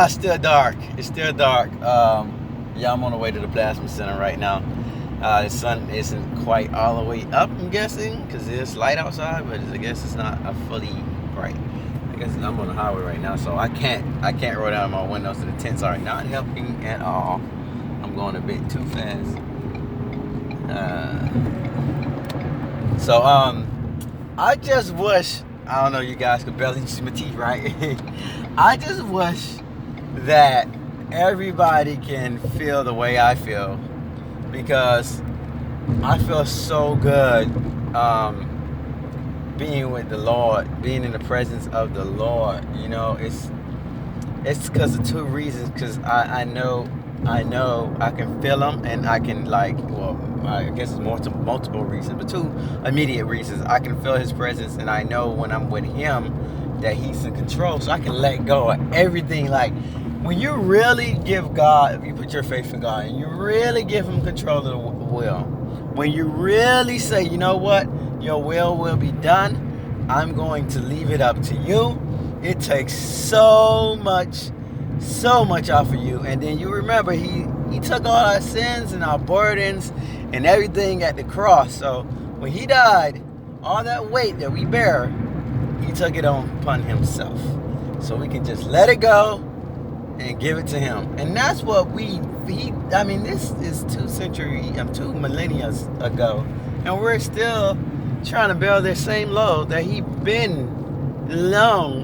Still dark. It's still dark. Yeah, I'm on the way to the plasma center right now. The sun isn't quite all the way up, I'm guessing, because it's light outside, but I guess it's not a fully bright. I guess I'm on the highway right now, so I can't roll down my windows. So the tents are not helping at all. I'm going a bit too fast. I just wish, I don't know, you guys could barely see my teeth, right? I just wish that everybody can feel the way I feel, because I feel so good being with the Lord, being in the presence of the Lord. You know, it's because of two reasons. Because I know I can feel him, and I can, like, well, I guess it's multiple reasons, but two immediate reasons. I can feel his presence, and I know when I'm with him that he's in control, so I can let go of everything. Like, when you really give God, if you put your faith in God, and you really give him control of the will, when you really say, you know what, your will be done, I'm going to leave it up to you, it takes so much off of you. And then you remember, he took all our sins and our burdens and everything at the cross. So when he died, all that weight that we bear, he took it on upon himself. So we can just let it go and give it to him. And that's what this is 2 millennia ago, and we're still trying to bear the same load that he been long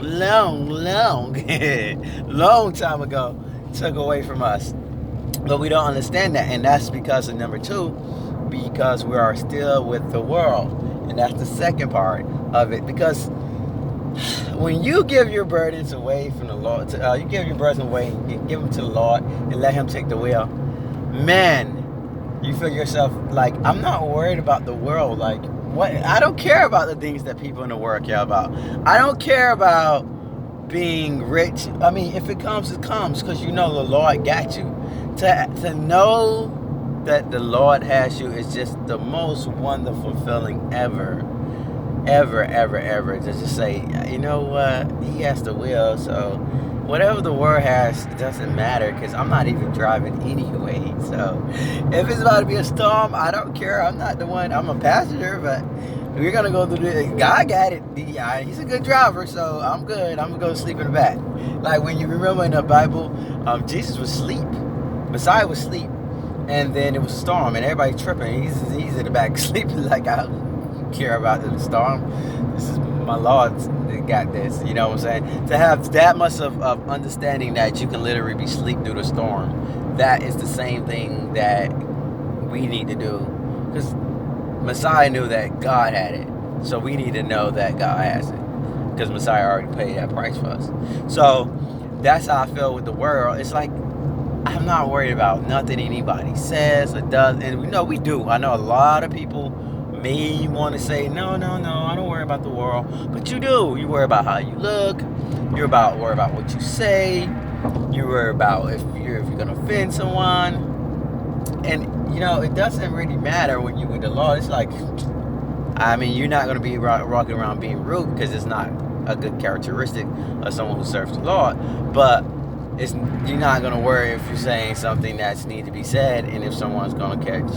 long time ago took away from us. But we don't understand that, and that's because of number two, because we are still with the world. And that's the second part of it, because when you give your burdens away from the Lord, you give your burdens away and give them to the Lord and let him take the wheel, man, you feel yourself like, I'm not worried about the world. Like, what? I don't care about the things that people in the world care about. I don't care about being rich. I mean, if it comes, it comes, because you know the Lord got you. To know that the Lord has you is just the most wonderful feeling ever. To just say, you know what, he has the will, so whatever the world has, it doesn't matter, because I'm not even driving anyway. So if it's about to be a storm, I don't care. I'm not the one. I'm a passenger, but we're gonna go through this. God got it. He's a good driver, so I'm good. I'm gonna go sleep in the back. Like, when you remember in the Bible, Jesus was asleep, Messiah was asleep, and then it was a storm, and everybody tripping. He's in the back sleeping. Like, I don't care about the storm. This is my Lord that got this. You know what I'm saying? To have that much of understanding that you can literally be asleep through the storm, that is the same thing that we need to do. Because Messiah knew that God had it, so we need to know that God has it, because Messiah already paid that price for us. So that's how I feel with the world. It's like, I'm not worried about nothing anybody says or does. And we do. I know a lot of people may want to say, no, I don't worry about the world. But you do. You worry about how you look. Worry about what you say. You worry about if you're going to offend someone. And, it doesn't really matter when you're with the Lord. It's like, you're not going to be walking around being rude, because it's not a good characteristic of someone who serves the Lord. But you're not going to worry if you're saying something that's need to be said, and if someone's going to catch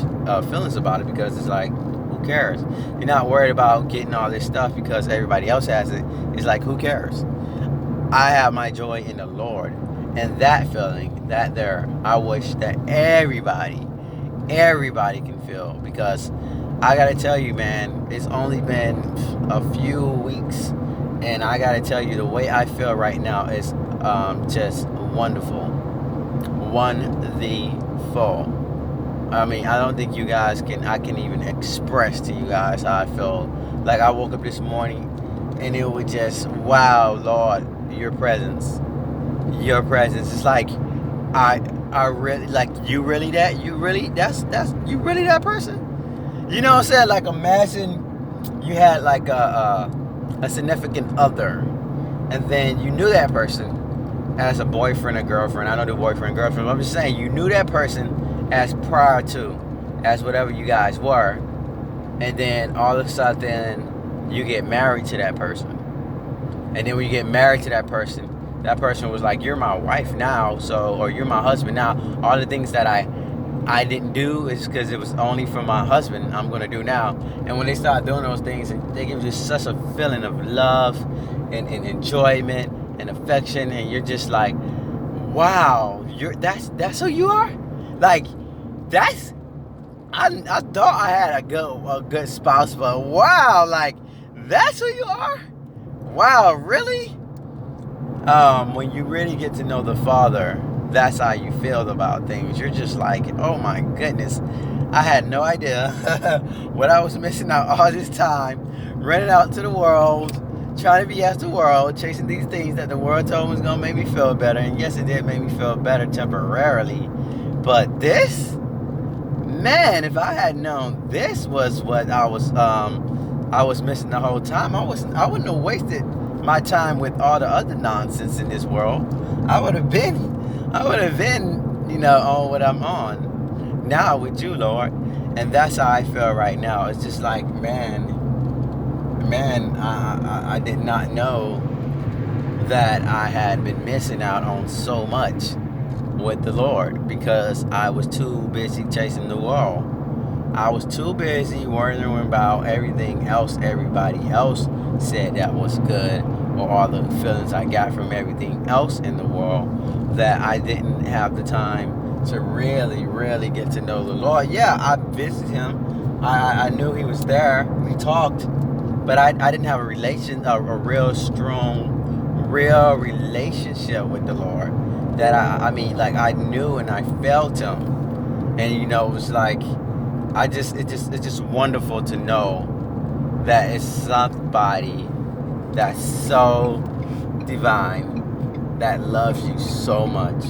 feelings about it, because it's like, who cares? You're not worried about getting all this stuff because everybody else has it. It's like, who cares? I have my joy in the Lord, and that feeling, I wish that everybody can feel, because I got to tell you, man, it's only been a few weeks, and I got to tell you, the way I feel right now is just wonderful. Wonderful. I don't think you guys I can even express to you guys how I feel. Like, I woke up this morning, and it was just, wow, Lord, your presence. It's like, I really, like, you really that person? You know what I'm saying? Like, imagine you had like a significant other, and then you knew that person as a boyfriend or girlfriend. I don't do boyfriend, girlfriend, but I'm just saying, you knew that person as prior to, as whatever you guys were, and then all of a sudden you get married to that person. And then when you get married to that person, that person was like, you're my wife now, so, or you're my husband now. All the things that I didn't do is because it was only for my husband, I'm going to do now. And when they start doing those things, they give you just such a feeling of love and enjoyment and affection, and you're just like, wow, that's who you are? Like, that's, I thought I had a good spouse, but wow, like, that's who you are? Wow, really? When you really get to know the Father, that's how you feel about things. You're just like, oh my goodness, I had no idea what I was missing out all this time, running out to the world, trying to be as the world, chasing these things that the world told me was going to make me feel better. And yes, it did make me feel better temporarily. But this, man, if I had known this was what I was missing the whole time, I wouldn't have wasted my time with all the other nonsense in this world. I would have been, on what I'm on now with you, Lord. And that's how I feel right now. It's just like, man, I did not know that I had been missing out on so much with the Lord because I was too busy chasing the world. I was too busy worrying about everything else everybody else said that was good, or all the feelings I got from everything else in the world, that I didn't have the time to really, really get to know the Lord. Yeah, I visited him. I knew he was there. We talked, but I didn't have a real strong, real relationship with the Lord. That I knew and I felt him, and it was like, it's just wonderful to know that it's somebody that's so divine that loves you so much,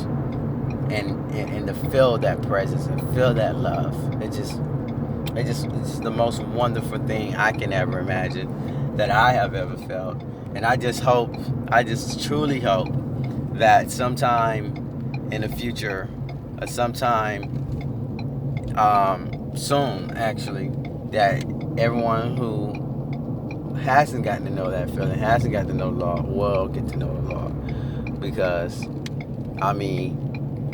and to feel that presence and feel that love, it's just the most wonderful thing I can ever imagine that I have ever felt. And I just truly hope that sometime in the future, or sometime soon, actually, that everyone who hasn't gotten to know that feeling, hasn't gotten to know the Lord, will get to know the Lord. Because,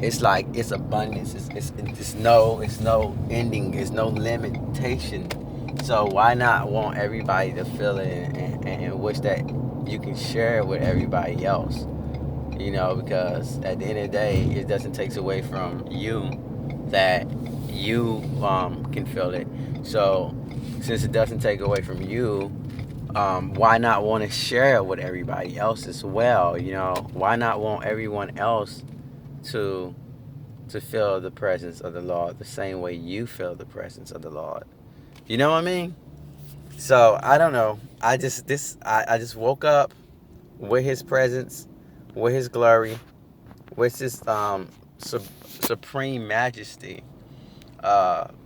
it's like, it's abundance. It's no ending. It's no limitation. So why not want everybody to feel it and wish that you can share it with everybody else? Because at the end of the day, it doesn't take away from you that you can feel it. So since it doesn't take away from you, why not want to share it with everybody else as well? Why not want everyone else to feel the presence of the Lord the same way you feel the presence of the Lord? You know what I mean? So I don't know. I just woke up with his presence, with his glory, with his supreme majesty,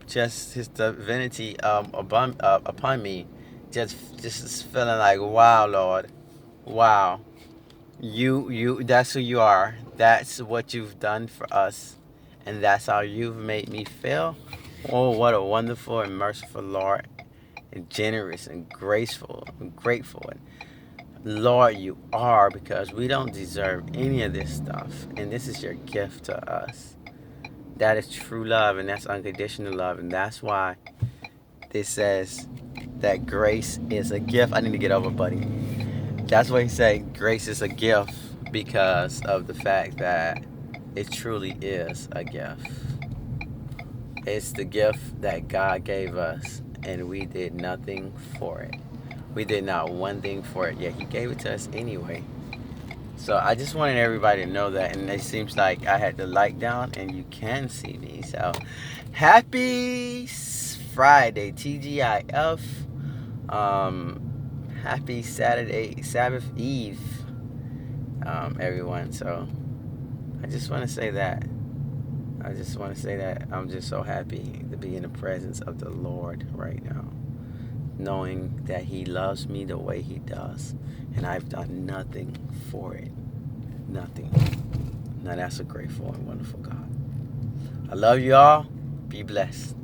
just his divinity upon me, just feeling like, wow, Lord, wow, you that's who you are, that's what you've done for us, and that's how you've made me feel. Oh, what a wonderful and merciful Lord, and generous and graceful and grateful and Lord you are, because we don't deserve any of this stuff, and this is your gift to us. That is true love, and that's unconditional love, and that's why it says that grace is a gift. I need to get over, buddy. That's why he said grace is a gift, because of the fact that it truly is a gift. It's the gift that God gave us, and we did nothing for it. We did not one thing for it, yet he gave it to us anyway. So I just wanted everybody to know that, and it seems like I had the light down and you can see me. So happy Friday, TGIF. Happy Saturday, Sabbath Eve, everyone. So I just want to say that. I'm just so happy to be in the presence of the Lord right now, knowing that he loves me the way he does, and I've done nothing for it. Nothing. Now that's a grateful and wonderful God. I love you all. Be blessed.